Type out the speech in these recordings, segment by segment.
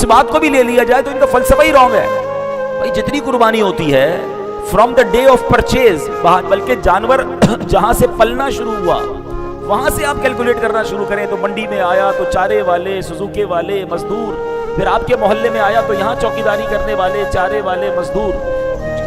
اس بات کو بھی لے لیا جائے تو ان کا فلسفہ ہی رانگ ہے. بھائی جتنی قربانی ہوتی ہے from the day of purchase, بلکہ جانور جہاں سے پلنا شروع ہوا وہاں سے آپ کیلکولیٹ کرنا شروع کریں تو منڈی میں آیا تو چارے والے، سوزوکے والے، مزدور، پھر آپ کے محلے میں آیا تو یہاں چوکیداری کرنے والے، چارے والے، مزدور،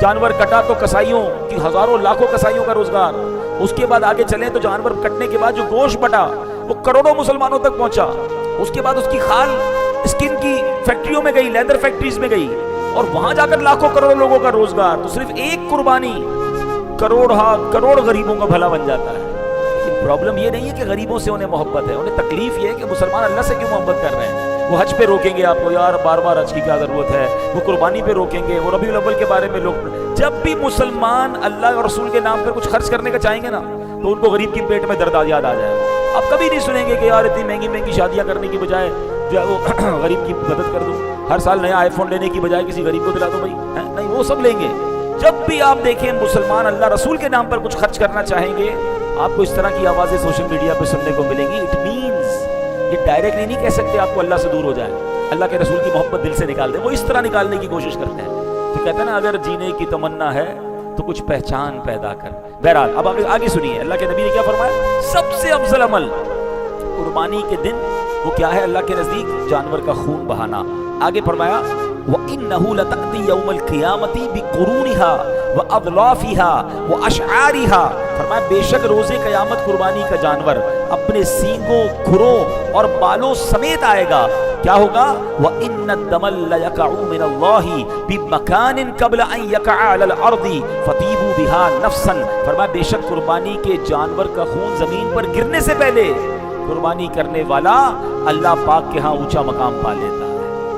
جانور کٹا تو کسائیوں کی ہزاروں لاکھوں کسائیوں کا روزگار. اس کے بعد آگے چلیں تو جانور کٹنے کے بعد جو گوشت بٹا وہ کروڑوں مسلمانوں تک پہنچا. اس کے بعد اس کی خال اسکن کی فیکٹریوں میں گئی، لیدر فیکٹریز میں گئی، اور وہاں جا کر لاکھوں کروڑوں لوگوں کا روزگار. تو صرف ایک قربانی کروڑ غریبوں کا بھلا بن جاتا ہے. لیکن پرابلم یہ نہیں ہے کہ غریبوں سے انہیں محبت ہے، انہیں تکلیف یہ ہے کہ مسلمان اللہ سے کیوں محبت کر رہے ہیں. وہ حج پہ روکیں گے آپ کو، یار بار بار حج کی کیا ضرورت ہے. وہ قربانی پہ روکیں گے، وہ ربیع الاول کے بارے میں لوگ، جب بھی مسلمان اللہ اور رسول کے نام پر کچھ خرچ کرنے کا چاہیں گے نا تو ان کو غریب کی پیٹ میں درد یاد آ جائے گا. آپ کبھی نہیں سنیں گے کہ یار اتنی مہنگی شادیاں کرنے کی بجائے جو ہے وہ غریب کی مدد کر دوں، ہر سال نیا آئی فون لینے کی بجائے کسی غریب کو دلا دو. بھائی نہیں، وہ سب لیں گے. جب بھی آپ دیکھیں مسلمان اللہ رسول کے نام پر کچھ خرچ کرنا چاہیں گے آپ کو اس طرح کی آوازیں سوشل میڈیا پہ سننے کو ملیں گی. اٹ مینز یہ ڈائریکٹلی نہیں کہہ سکتے آپ کو اللہ سے دور ہو جائے، اللہ کے رسول کی محبت دل سے نکال دیں. وہ اس طرح نکالنے کی کوشش کرتے ہیں. تو کہتے ہیں نا اگر جینے کی تمنا ہے تو کچھ پہچان پیدا کر. بہرحال اب آگے سنیے اللہ کے نبی نے کیا فرمایا. سب سے افضل عمل قربانی کے دن وہ کیا ہے اللہ کے نزدیک؟ جانور کا خون بہانا. آگے فرمایا وَإِنَّهُ لَتَأْتِي يَوْمَ الْقِيَامَةِ بِقُرُونِهَا وَأَضْلَافِهَا وَأَشْعَارِهَا. فرمایا بے شک روز قیامت قربانی کا جانور اپنے سینگوں، کھروں اور بالوں سمیت آئے گا. کیا ہوگا؟ وَإِنَّ الدَّمَ لَيَقَعُ مِنَ اللَّهِ بِمَكَانٍ قَبْلَ أَن يَقَعَ عَلَى الْأَرْضِ فَطِيبُوا بِهَا نَفْسًا. فرمایا بے شک قربانی کے جانور کا خون زمین پر گرنے سے پہلے قربانی کرنے والا اللہ پاک کے ہاں اونچا مقام پا لیتا ہے.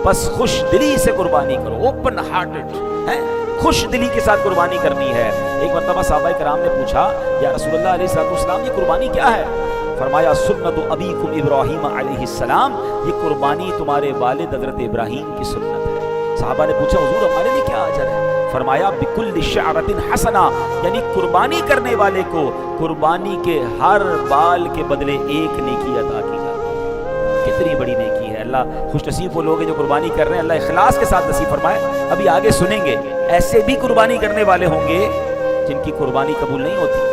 بس خوش دلی سے قربانی کرو، اوپن ہارٹڈ ہے، خوش دلی کے ساتھ قربانی کرنی ہے. ایک مرتبہ صحابہ کرام نے پوچھا یا رسول اللہ علیہ السلام یہ قربانی کیا ہے؟ فرمایا سنت ابیکم ابراہیم علیہ السلام، یہ قربانی تمہارے والد حضرت ابراہیم کی سنت ہے. صحابہ نے پوچھا حضور ہمارے لیے کیا اجر ہے؟ فرمایا بکل شعرۃ حسنہ، یعنی قربانی کرنے والے کو قربانی کے ہر بال کے بدلے ایک نیکی عطا کی جاتی ہے. کتنی بڑی نیکی ہے. اللہ خوش نصیب وہ لوگ ہیں جو قربانی کر رہے ہیں، اللہ اخلاص کے ساتھ نصیب فرمائے. ابھی آگے سنیں گے ایسے بھی قربانی کرنے والے ہوں گے جن کی قربانی قبول نہیں ہوتی.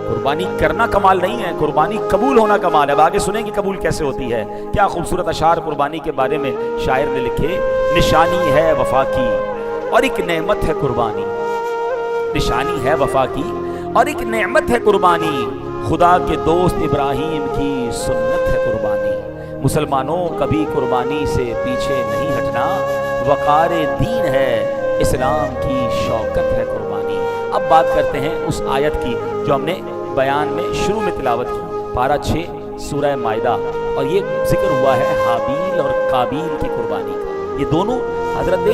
قربانی کرنا کمال نہیں ہے، قربانی قبول ہونا کمال ہے. اب آگے سنیں گے قبول کیسے ہوتی ہے. کیا خوبصورت اشعار قربانی کے بارے میں شاعر نے لکھے. نشانی ہے وفا کی اور ایک نعمت ہے قربانی، نشانی ہے وفا کی اور ایک نعمت ہے قربانی، خدا کے دوست ابراہیم کی سنت ہے قربانی. مسلمانوں کبھی قربانی سے پیچھے نہیں ہٹنا، وقار دین ہے، اسلام کی شوکت ہے قربانی. اب بات کرتے ہیں اس آیت کی جو ہم نے بیان میں شروع میں تلاوت کی، پارہ 6 سورہ مائدہ، اور یہ ذکر ہوا ہے حابیل اور قابیل کی قربانی کا. یہ دونوں حضرت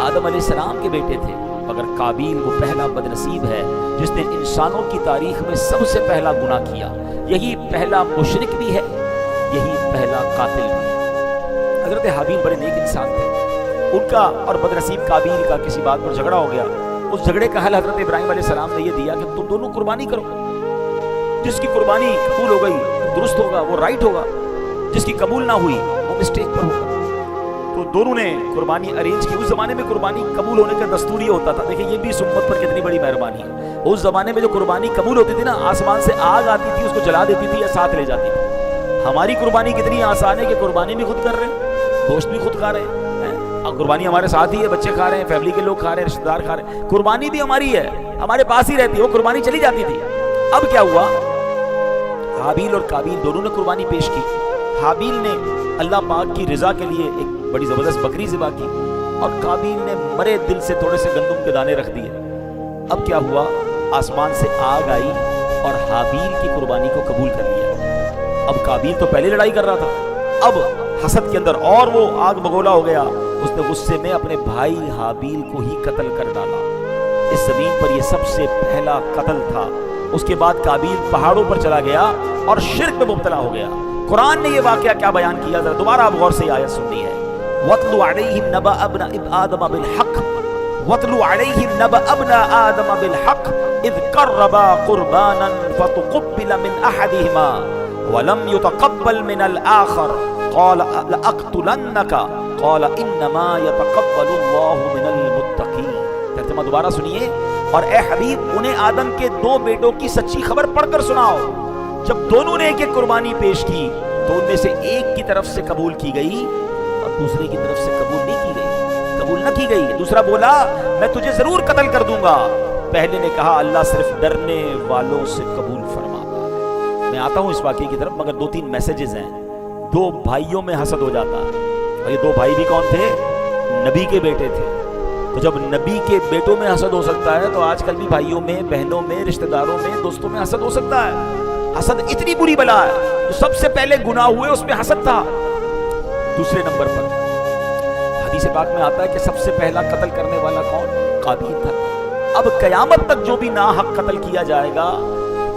آدم علیہ السلام کے بیٹے تھے، مگر قابیل وہ پہلا بدنصیب ہے جس نے انسانوں کی تاریخ میں سب سے پہلا گناہ کیا. یہی پہلا مشرک بھی ہے، یہی پہلا قاتل بھی ہے. حضرت حابیل بڑے نیک انسان تھے، ان کا اور بدنصیب قابیل کا کسی بات پر جھگڑا ہو گیا. اس جھگڑے کا حل حضرت ابراہیم علیہ السلام نے یہ دیا کہ تم دونوں قربانی کرو. جس کی قربانی قبول ہو گئی درست ہوگا، وہ رائٹ ہوگا، جس کی قبول نہ ہوئی وہ مسٹیک پر ہوگا. تو دونوں نے قربانی ارینج کی. اس زمانے میں قربانی قبول ہونے کا دستور یہ ہوتا تھا. دیکھیں یہ بھی اس امت پر کتنی بڑی مہربانی ہے. اس زمانے میں جو قربانی قبول ہوتی تھی نا، آسمان سے آگ آتی تھی، اس کو جلا دیتی تھی یا ساتھ لے جاتی تھی. ہماری قربانی کتنی آسان ہے کہ قربانی بھی خود کر رہے ہیں، گوشت بھی خود کھا رہے ہیں، اور قربانی ہمارے ساتھ ہی ہے، بچے کھا رہے ہیں، فیملی کے لوگ کھا رہے ہیں، رشتہ دار کھا رہے ہیں. قربانی بھی ہماری ہے، ہمارے پاس ہی رہتی ہے، وہ قربانی چلی جاتی تھی. اب کیا ہوا؟ حابیل اور قابیل دونوں نے قربانی پیش کی. حابیل نے اللہ پاک کی رضا کے لیے ایک بڑی زبردست بکری ذبح کی، اور قابیل نے مرے دل سے تھوڑے سے گندم کے دانے رکھ دیے. اب کیا ہوا؟ آسمان سے آگ آئی اور حابیل کی قربانی کو قبول کر لیا. اب قابیل تو پہلے لڑائی کر رہا تھا، اب حسد کے اندر اور وہ آگ بگولا ہو گیا. اس نے غصے میں اپنے بھائی حابیل کو ہی قتل کر ڈالا. اس زمین پر یہ سب سے پہلا قتل تھا. اس کے بعد قابیل پہاڑوں پر چلا گیا اور شرک میں مبتلا ہو گیا. قرآن نے یہ واقعہ کیا بیان کیا؟ ذرا دوبارہ آپ غور سے آیت سننی ہے. وَاتْلُ عَلَيْهِمْ نَبَأَ ابْنَ آدَمَ بِالْحَقِّ وَاتْلُ عَلَيْهِمْ نَبَأَ ابْنَ آدَمَ بِالْحَقِّ إِذْ قَرَّبَا قُرْبَانًا فَتُقُبِّلَ مِنْ أَحَدِهِمَا وَلَمْ يُتَقَبَّلْ مِنَ الْآخَرِ قَالَ لَأَقْتُلَنَّكَ قال انما يتقبل الله من المتقین. ترجمہ دوبارہ سنیے. اور اے حبیب انہیں آدم کے 2 بیٹوں کی سچی خبر پڑھ کر سناؤ. جب دونوں نے ایک ایک قربانی پیش کی تو ان میں سے ایک کی طرف سے قبول کی گئی اور دوسرے کی طرف سے قبول نہیں کی گئی، قبول نہ کی گئی. دوسرا بولا میں تجھے ضرور قتل کر دوں گا. پہلے نے کہا اللہ صرف ڈرنے والوں سے قبول فرماتا ہے. میں آتا ہوں اس واقعے کی طرف، مگر 2-3 میسیجز ہیں. 2 بھائیوں میں حسد ہو جاتا ہے، اور یہ 2 بھائی بھی کون تھے؟ نبی کے بیٹے تھے. تو جب نبی کے بیٹوں میں حسد ہو سکتا ہے تو آج کل بھی بھائیوں میں، بہنوں میں، رشتہ داروں میں، دوستوں میں حسد ہو سکتا ہے. حسد اتنی بری بلا ہے. جو سب سے پہلے گناہ ہوئے اس میں حسد تھا. دوسرے نمبر پر حدیث پاک میں آتا ہے کہ سب سے پہلا قتل کرنے والا کون؟ قابیل تھا. اب قیامت تک جو بھی ناحق قتل کیا جائے گا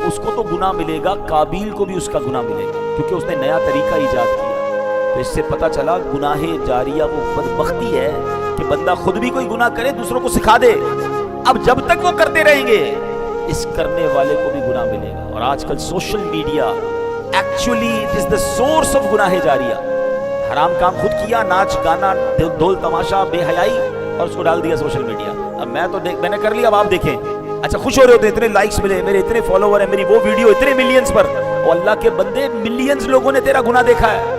اس کو تو گناہ ملے گا، قابیل کو بھی اس کا گناہ ملے گا، کیونکہ اس نے نیا طریقہ ایجاد کیا. تو اس سے پتہ چلا گناہ جاریہ وہ بدبختی ہے کہ بندہ خود بھی کوئی گناہ کرے دوسروں کو سکھا دے. اب جب تک وہ کرتے رہیں گے اس کرنے والے کو بھی گناہ ملے گا. اور آج کل social media actually it is the source of گناہ جاریہ. حرام کام خود کیا، ناچ گانا ڈھول تماشا بے حیائی، اور اس کو ڈال دیا سوشل میڈیا. اب میں نے کر لیا، اب آپ دیکھیں. اچھا خوش ہو رہے ہوتے ہیں، اتنے لائکس ملے، میرے اتنے فالوور ہیں، میری وہ ویڈیو اتنے ملینز پر. اور اللہ کے بندے ملینز لوگوں نے تیرا گناہ دیکھا ہے.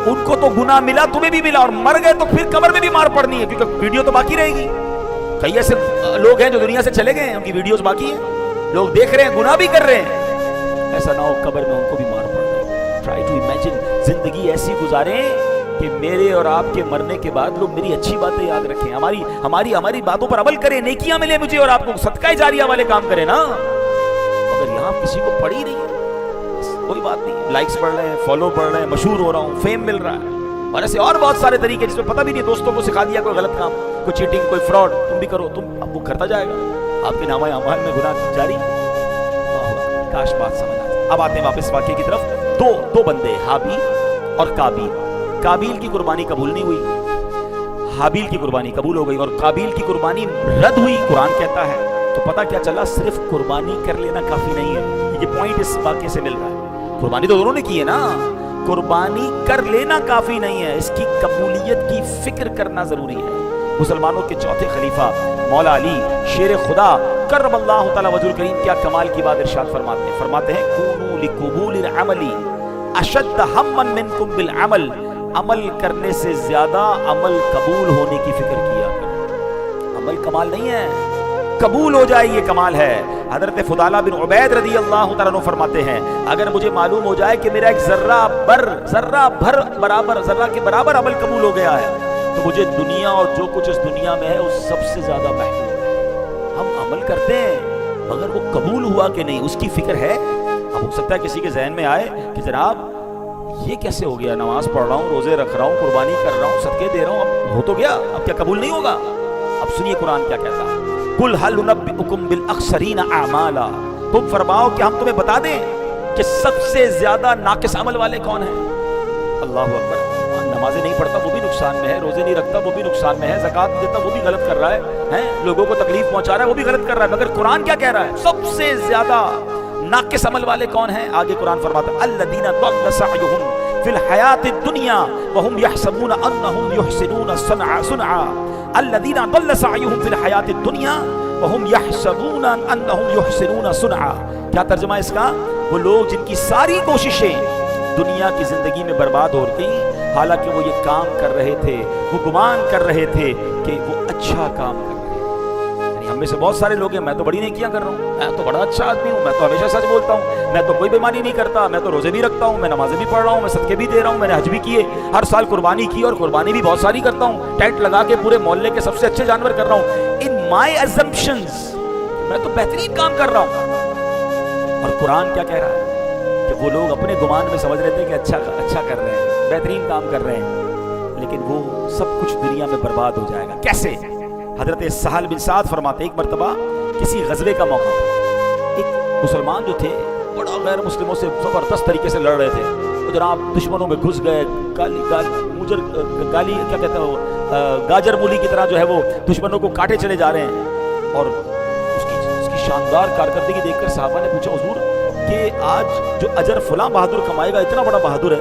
ان کو تو گناہ ملا، تمہیں بھی ملا، اور مر گئے تو پھر قبر میں بھی مار پڑنی ہے، کیونکہ ویڈیو تو باقی رہے گی. کئی ایسے لوگ ہیں جو دنیا سے چلے گئے ہیں، ان کی ویڈیوز باقی ہیں، لوگ دیکھ رہے ہیں، گناہ بھی کر رہے ہیں. ایسا نہ ہو قبر میں ان کو بھی مار پڑ جائے. ٹرائی ٹو امیجن زندگی ایسی گزاریں کہ میرے اور آپ کے مرنے کے بعد لوگ میری اچھی باتیں یاد رکھیں، ہماری باتوں پر عمل کریں، نیکیاں ملے مجھے اور آپ کو، صدقہ جاریہ والے کام کریں نا. اگر یہاں کسی کو پڑ ہی نہیں ہے کوئی بات نہیں، لائکس بڑھ رہے ہیں، فالو بڑھ رہے ہیں، مشہور ہو رہا ہوں، فیم مل رہا ہے، اور ایسے اور بہت سارے طریقے جس میں پتہ بھی نہیں، دوستوں کو سکھا دیا کوئی غلط کام، کوئی چیٹنگ، کوئی فراڈ، تم بھی کرو، اب وہ کرتا جائے گا، آپ کے نامہ اعمال میں گناہ جاری. کاش بات سمجھ آ جائے. اب آتے ہیں واپس واقعے کی طرف. دو بندے، حابیل اور قابیل. قابیل کی قربانی قبول نہیں ہوئی، حابیل کی قربانی قبول ہو گئی، اور قابیل کی قربانی رد ہوئی قرآن کہتا ہے. تو پتہ کیا چلا؟ صرف قربانی کر لینا کافی نہیں ہے. یہ پوائنٹ اس واقعے سے مل رہا ہے. قربانی تو دونوں نے کی ہے نا، قربانی کر لینا کافی نہیں ہے، اس کی قبولیت کی فکر کرنا ضروری ہے. مسلمانوں کے چوتھے خلیفہ مولا علی شیر خدا کرم اللہ تعالی وجہ کریم کیا کمال کی بات ارشاد فرماتے ہیں کونوا لقبول العمل اشد ہما منکم بالعمل. عمل کرنے سے زیادہ عمل قبول ہونے کی فکر کیا کرو. عمل کمال نہیں ہے، قبول ہو جائے یہ کمال ہے. حضرت فضالہ بن عبید رضی اللہ تعالیٰ عنہ فرماتے ہیں اگر مجھے معلوم ہو جائے کہ میرا ایک ذرہ کے برابر عمل قبول ہو گیا ہے تو مجھے دنیا اور جو کچھ اس دنیا میں ہے اس سب سے زیادہ محبوب ہے. ہم عمل کرتے ہیں مگر وہ قبول ہوا کہ نہیں اس کی فکر ہے. اب ہو سکتا ہے کسی کے ذہن میں آئے کہ جناب یہ کیسے ہو گیا، نماز پڑھ رہا ہوں، روزے رکھ رہا ہوں، قربانی کر رہا ہوں، صدقے دے رہا ہوں، اب ہو تو گیا، اب کیا قبول نہیں ہوگا؟ اب سنیے قرآن کیا کہتا ہے. قل هل ننبئکم بالاخسرین اعمالا. تم فرماؤ کہ ہم تمہیں بتا دیں کہ سب سے زیادہ ناقص عمل والے کون ہیں. اللہ اکبر. نمازیں نہیں پڑھتا وہ بھی نقصان میں ہے، روزے نہیں رکھتا وہ بھی نقصان میں ہے، زکوٰۃ نہیں دیتا وہ بھی غلط کر رہا ہے، لوگوں کو تکلیف پہنچا رہا ہے وہ بھی غلط کر رہا ہے. مگر قرآن کیا کہہ رہا ہے؟ سب سے زیادہ ناقص عمل والے کون ہیں؟ آگے قرآن فرماتا ہے الذین ضل سعیہم فی الحیاۃ الدنیا وہم یحسبون انہم یحسنون صنعا. الذین ضل سعیہم فی الحیاۃ الدنیا وہم یحسبون انہم یحسنون صنعا. کیا ترجمہ ہے اس کا؟ وہ لوگ جن کی ساری کوششیں دنیا کی زندگی میں برباد ہو گئی، حالانکہ وہ یہ کام کر رہے تھے، وہ گمان کر رہے تھے کہ وہ اچھا کام کر رہے ہیں. یعنی ہم میں سے بہت سارے لوگ ہیں میں تو بڑی نیکیاں کر رہا ہوں، میں تو بڑا اچھا آدمی ہوں، میں تو ہمیشہ سچ بولتا ہوں، میں تو کوئی بیماری نہیں کرتا، میں تو روزے بھی رکھتا ہوں، میں نمازیں بھی پڑھ رہا ہوں، میں صدقے بھی دے رہا ہوں، میں نے حج بھی کیے، ہر سال قربانی کی اور قربانی بھی بہت ساری کرتا ہوں، ٹینٹ لگا کے پورے محلے کے سب سے اچھے جانور کر رہا ہوں. ان مائی assumptions میں تو بہترین کام کر رہا ہوں. اور قرآن کیا کہہ رہا ہے کہ وہ لوگ اپنے گمان میں سمجھ رہے تھے کہ اچھا کر رہے ہیں، بہترین کام کر رہے ہیں، لیکن وہ سب کچھ دنیا میں برباد ہو جائے گا. کیسے؟ حضرت سہل بن سعد فرماتے ایک مرتبہ کسی غزوے کا موقع تھا، ایک مسلمان جو تھے بڑا غیر مسلموں سے زبردست طریقے سے لڑ رہے تھے، وہ جناب دشمنوں میں گھس گئے، گاجر مولی کی طرح جو ہے وہ دشمنوں کو کاٹے چلے جا رہے ہیں. اور اس کی شاندار کارکردگی دیکھ کر صحابہ نے پوچھا حضور کہ آج جو اجر فلاں بہادر کمائے گا اتنا بڑا بہادر ہے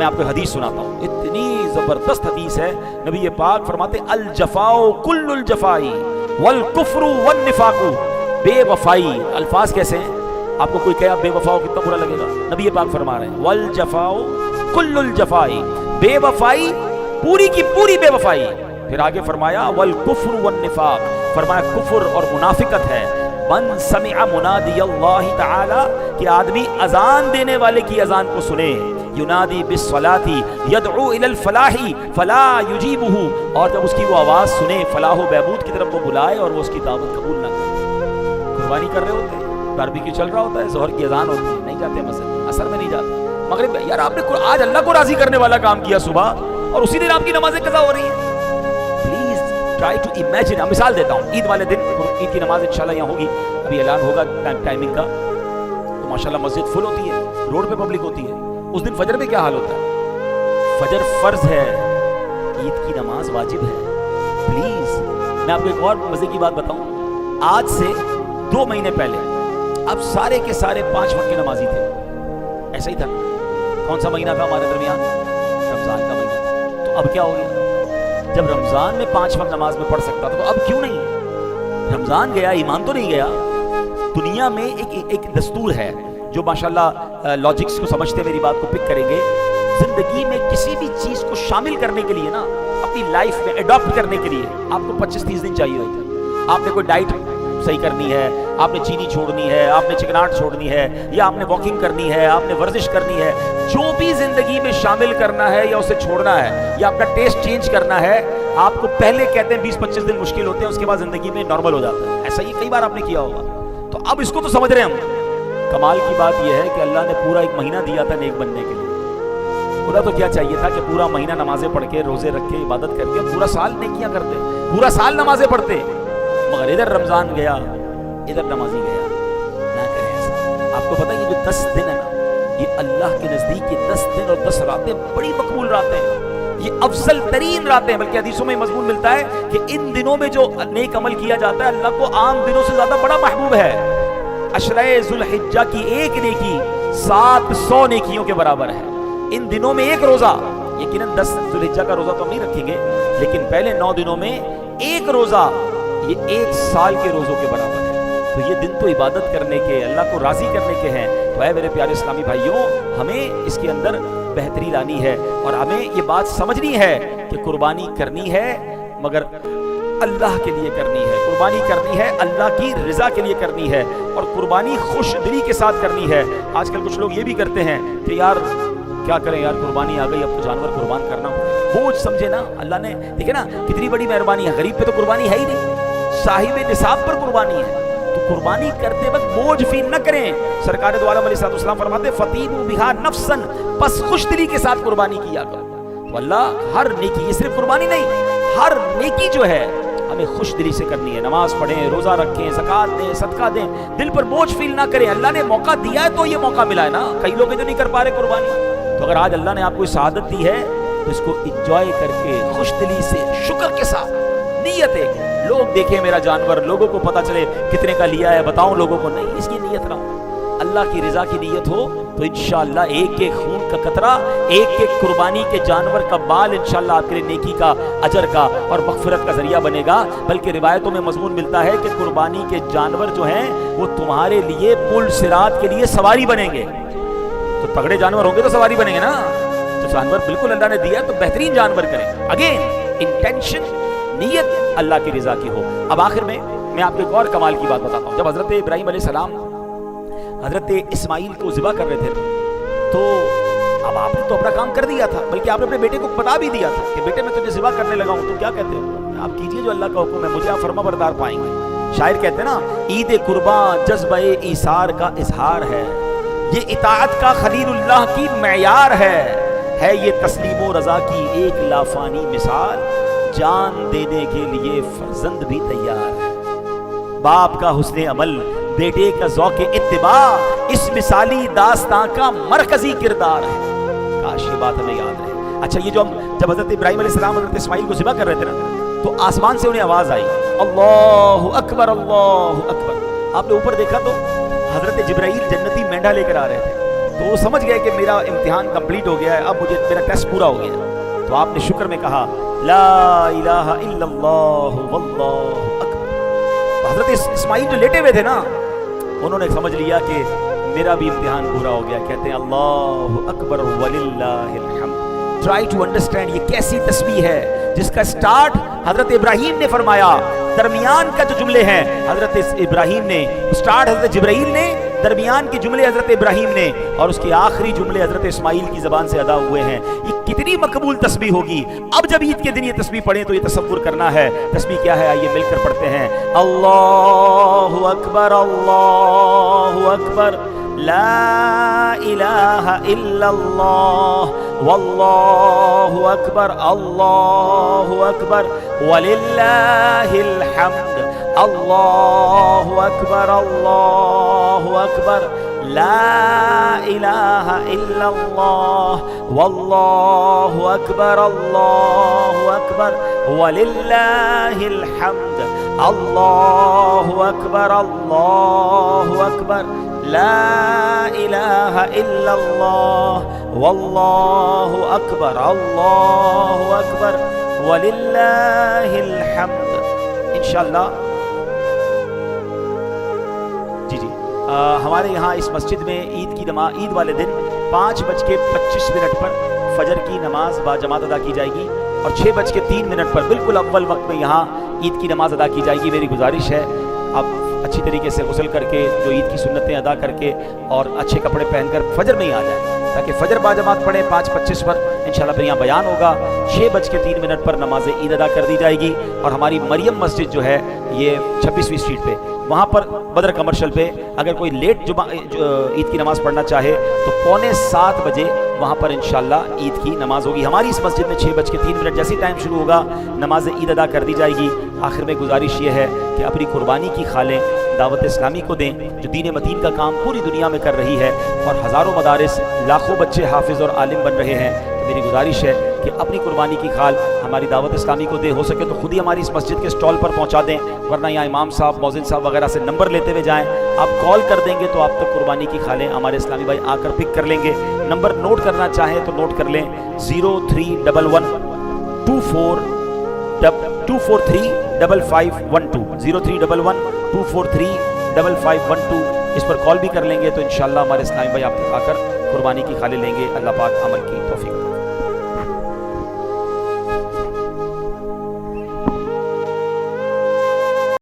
میں آپ کو حدیث سناتا ہوں, اتنی زبردست حدیث ہے. نبی پاک فرماتے الجفاء کل الجفائی والکفر والنفاق. بے وفائی, الفاظ کیسے ہیں؟ آپ کو کوئی کہے آپ بے وفا ہو کتنا برا لگے گا. نبی پاک فرما رہے ہیں والجفاء کل الجفائی, بے وفائی پوری کی پوری بے وفائی. پھر آگے فرمایا والکفر والنفاق, فرمایا کفر اور منافقت ہے. من سمع منادی اللہ تعالی, کہ آدمی اذان دینے والے کی اذان کو سنے, ینادی بالصلاۃ یدعو الی الفلاح فلا یجیبہ, اور جب اس کی وہ آواز سنے فلاح و بہبود کی طرف وہ بلائے اور وہ اس کی دعوت قبول نہ کرے. قربانی کر رہے ہوتے ہیں, باربیکیو چل رہا ہوتا ہے, ظہر کی اذان ہوتی ہے, نہیں جاتے مسجد, اثر میں نہیں جاتے, مغرب یار آپ نے آج اللہ کو راضی کرنے والا کام کیا صبح, اور اسی دن آپ کی نمازیں قضا ہو رہی ہیں. Try to imagine. مثال دیتا ہوں, عید والے دن عید کی نماز انشاءاللہ یہاں ہوگی, ابھی اعلان ہوگا ٹائمنگ کا, تو ماشاءاللہ مسجد فل ہوتی ہے, روڈ پہ پبلک ہوتی ہے. اس دن فجر میں کیا حال ہوتا ہے؟ فجر فرض ہے, عید کی نماز واجب ہے. پلیز میں آپ کو ایک اور مزے کی بات بتاؤں, آج سے 2 مہینے پہلے اب سارے کے سارے 5 وقت کی نمازی تھے, ایسا ہی تھا. کون سا مہینہ تھا ہمارے درمیان؟ رمضان کا مہینہ. تو اب کیا ہو گیا؟ جب رمضان میں 5 وقت نماز میں پڑھ سکتا تھا تو اب کیوں نہیں؟ رمضان گیا, ایمان تو نہیں گیا. دنیا میں ایک دستور ہے جو ماشاءاللہ لاجکس کو سمجھتے میری بات کو پک کریں گے. زندگی میں کسی بھی چیز کو شامل کرنے کے لیے نا, اپنی لائف میں اڈاپٹ کرنے کے لیے آپ کو 25-30 دن چاہیے ہوتے ہیں. آپ نے کوئی ڈائٹ صحیح کرنی ہے, آپ نے چینی چھوڑنی ہے, آپ نے چکناٹ چھوڑنی ہے, یا آپ نے واکنگ کرنی ہے, آپ نے ورزش کرنی ہے, جو بھی زندگی میں شامل کرنا ہے یا اسے چھوڑنا ہے یا اپنا ٹیسٹ چینج کرنا ہے, آپ کو پہلے کہتے ہیں 20-25 دن مشکل ہوتے ہیں, اس کے بعد زندگی میں نارمل ہو جاتا ہے. ایسا ہی کئی بار آپ نے کیا ہوگا. تو اب اس کو تو سمجھ رہے ہیں ہم. کمال کی بات یہ ہے کہ اللہ نے پورا 1 مہینہ دیا تھا نیک بننے کے لیے. خدا تو کیا چاہیے تھا کہ پورا مہینہ نمازیں پڑھ کے, روزے رکھ کے, عبادت کر کے پورا سال نیکیاں کرتے, پورا سال نمازیں پڑھتے, مگر ادھر رمضان گیا, ادھر نمازی گیا. نہ کریں ایسا. آپ کو پتہ ہے یہ جو 10 دن ہے نا, یہ اللہ کے نزدیک یہ 10 دن اور 10 راتیں بڑی مقبول راتیں ہیں, یہ افضل ترین راتیں. بلکہ حدیثوں میں مضمون ملتا ہے کہ ان دنوں میں جو نیک عمل کیا جاتا ہے اللہ کو عام دنوں سے زیادہ بڑا محبوب ہے. عشرہ ذوالحجہ کی ایک نیکی 700 نیکیوں کے برابر ہے. ان دنوں میں ایک روزہ, یقیناً 10 ذوالحجہ کا روزہ تو ہم نہیں رکھیں گے, لیکن پہلے 9 دنوں میں ایک روزہ یہ 1 سال کے روزوں کے برابر ہے. تو یہ دن تو عبادت کرنے کے, اللہ کو راضی کرنے کے ہیں. تو اے میرے پیارے اسلامی بھائیوں, ہمیں اس کے اندر بہتری لانی ہے اور ہمیں یہ بات سمجھنی ہے کہ قربانی کرنی ہے مگر اللہ کے لیے کرنی ہے. قربانی کرنی ہے اللہ کی رضا کے لیے کرنی ہے, اور قربانی خوش دلی کے ساتھ کرنی ہے. آج کل کچھ لوگ یہ بھی کرتے ہیں کہ یار کیا کریں یار, قربانی آ گئی, اب تو جانور قربان کرنا پڑے. بوجھ سمجھے نا, اللہ نے دیکھے نا کتنی بڑی مہربانی ہے. غریب پہ تو قربانی ہے ہی نہیں, صاحب نصاب پر قربانی ہے. تو قربانی کرتے وقت بوجھ فیل نہ کریں. سرکار دو عالم علیہ السلام فرماتے فطیبوا بہا نفسا, بس خوش دلی کے ساتھ قربانی کیا کرو. تو اللہ ہر نیکی, یہ صرف قربانی نہیں, ہر نیکی جو ہے ہمیں خوش دلی سے کرنی ہے. نماز پڑھیں, روزہ رکھیں, زکوٰۃ دیں, صدقہ دیں, دل پر بوجھ فیل نہ کریں. اللہ نے موقع دیا ہے تو یہ موقع ملا ہے نا. کئی لوگ جو نہیں کر پا رہے قربانی, تو اگر آج اللہ نے آپ کو سعادت دی ہے تو اس کو انجوائے کر کے خوش دلی سے شکر کے ساتھ, نیت ہے لوگ دیکھیں میرا جانور, لوگوں کو پتا چلے کتنے کا لیا ہے, بتاؤں لوگوں کو, نہیں, اس کی نیت رہو. اللہ کی رضا کی نیت ہو تو انشاءاللہ ایک ایک خون کا قطرہ, ایک ایک قربانی کے جانور کا بال انشاءاللہ آپ کے لیے نیکی کا, اجر کا اور مغفرت کا ذریعہ بنے گا. بلکہ روایتوں میں مضمون ملتا ہے کہ قربانی کے جانور جو ہیں وہ تمہارے لیے پل صراط کے لیے سواری بنیں گے. تو تگڑے جانور ہوں گے تو سواری بنیں گے نا. تو جانور بالکل اللہ نے دیا تو بہترین جانور کریں. اگین انٹینشن, نیت اللہ کی رضا کی ہو. اب آخر میں آپ کو ایک اور کمال کی بات بتاتا ہوں. جب حضرت ابراہیم علیہ السلام حضرت اسماعیل کو ذبح کر رہے تھے تو اب آپ نے تو اپنا کام کر دیا تھا, بلکہ آپ نے اپنے بیٹے کو بتا بھی دیا تھا کہ بیٹے میں تجھے ذبح کرنے لگا ہوں, تو کیا کہتے ہو, آپ کیجئے جو اللہ کا حکم ہے, مجھے آپ فرما بردار پائیں گے. شاعر کہتے ہیں نا, عید قرباں جذبہ ایثار کا اظہار ہے, یہ اطاعت کا خلیل اللہ کی معیار ہے یہ تسلیم و رضا کی ایک لافانی مثال, جان دینے کے لیے فرزند بھی تیار ہے. باپ کا حسن عمل, بیٹے کا ذوق اتباع, اس مثالی داستان کا مرکزی کردار ہے. کاش یہ بات ہمیں یاد رہے. اچھا, یہ جب حضرت ابراہیم علیہ السلام حضرت اسماعیل کو ذبح کر رہے تھے نا, تو آسمان سے انہیں آواز آئی, اللہ اکبر اللہ اکبر. آپ نے اوپر دیکھا تو حضرت جبرائیل جنتی مینڈا لے کر آ رہے تھے. تو وہ سمجھ گئے کہ میرا امتحان کمپلیٹ ہو گیا ہے، اب مجھے میرا ٹیسٹ پورا ہو گیا. تو آپ نے شکر میں کہا لا الہ الا اللہ واللہ اکبر. حضرت اسماعیل جو لیٹے ہوئے تھے نا، انہوں نے سمجھ لیا کہ میرا بھی امتحان پورا ہو گیا. کہتے ہیں اللہ اکبر وللہ الحمد. ٹرائی ٹو انڈرسٹینڈ یہ کیسی تسبیح ہے جس کا سٹارٹ حضرت ابراہیم نے فرمایا، درمیان کا جو جملے ہیں حضرت ابراہیم نے، سٹارٹ حضرت جبرائیل نے، درمیان کے جملے حضرت ابراہیم نے، اور اس کے آخری جملے حضرت اسماعیل کی زبان سے ادا ہوئے ہیں. یہ کتنی مقبول تسبیح ہوگی. اب جب عید کے دن یہ تسبیح پڑھیں تو یہ تصور کرنا ہے تسبیح کیا ہے. آئیے مل کر پڑھتے ہیں. اللہ اکبر اللہ اکبر لا الہ الا اللہ واللہ اکبر اللہ اکبر وللہ الحمد. اللہ اکبر اللہ اکبر لا الہ الا اللہ واللہ اکبر اللہ اکبر وللہ الحمد. اللہ اکبر اللہ اکبر لا الہ الا اللہ واللہ اکبر اللہ اکبر وللہ الحمد. انشاءاللہ جی ہمارے یہاں اس مسجد میں عید کی نماز، عید والے دن 5:25 پر فجر کی نماز با جماعت ادا کی جائے گی، اور 6:03 پر بالکل اول وقت میں یہاں عید کی نماز ادا کی جائے گی. میری گزارش ہے اب اچھی طریقے سے غسل کر کے جو عید کی سنتیں ادا کر کے اور اچھے کپڑے پہن کر فجر میں ہی آ جائیں تاکہ فجر با جماعت پڑھیں. 5:25 پر انشاءاللہ پھر یہاں بیان ہوگا. 6:03 پر نماز عید ادا کر دی جائے گی. اور ہماری مریم مسجد جو ہے یہ 26ویں اسٹریٹ پہ، وہاں پر بدر کمرشل پہ اگر کوئی لیٹ جو عید کی نماز پڑھنا چاہے تو 6:45 بجے وہاں پر انشاءاللہ عید کی نماز ہوگی. ہماری اس مسجد میں 6:03 جیسی ٹائم شروع ہوگا نماز عید ادا کر دی جائے گی. آخر میں گزارش یہ ہے کہ اپنی قربانی کی کھالیں، دعوت اسلامی کو دیں جو دین متین کا کام پوری دنیا میں کر رہی ہے، اور ہزاروں مدارس، لاکھوں بچے حافظ اور عالم بن رہے ہیں. تو میری گزارش ہے کہ اپنی قربانی کی کھال ہماری دعوت اسلامی کو دے. ہو سکے تو خود ہی ہماری اس مسجد کے سٹال پر پہنچا دیں، ورنہ یہاں امام صاحب، مؤذن صاحب وغیرہ سے نمبر لیتے ہوئے جائیں. آپ کال کر دیں گے تو آپ تک قربانی کی کھالیں ہمارے اسلامی بھائی آ کر پک کر لیں گے. نمبر نوٹ کرنا چاہیں تو نوٹ کر لیں 0311 243 5512 0311 243 5512. اس پر کال بھی کر لیں گے تو انشاءاللہ ہمارے اسلامی بھائی آپ تک آ کر قربانی کی کھالیں لیں گے. اللہ پاک عمل کی توفیق.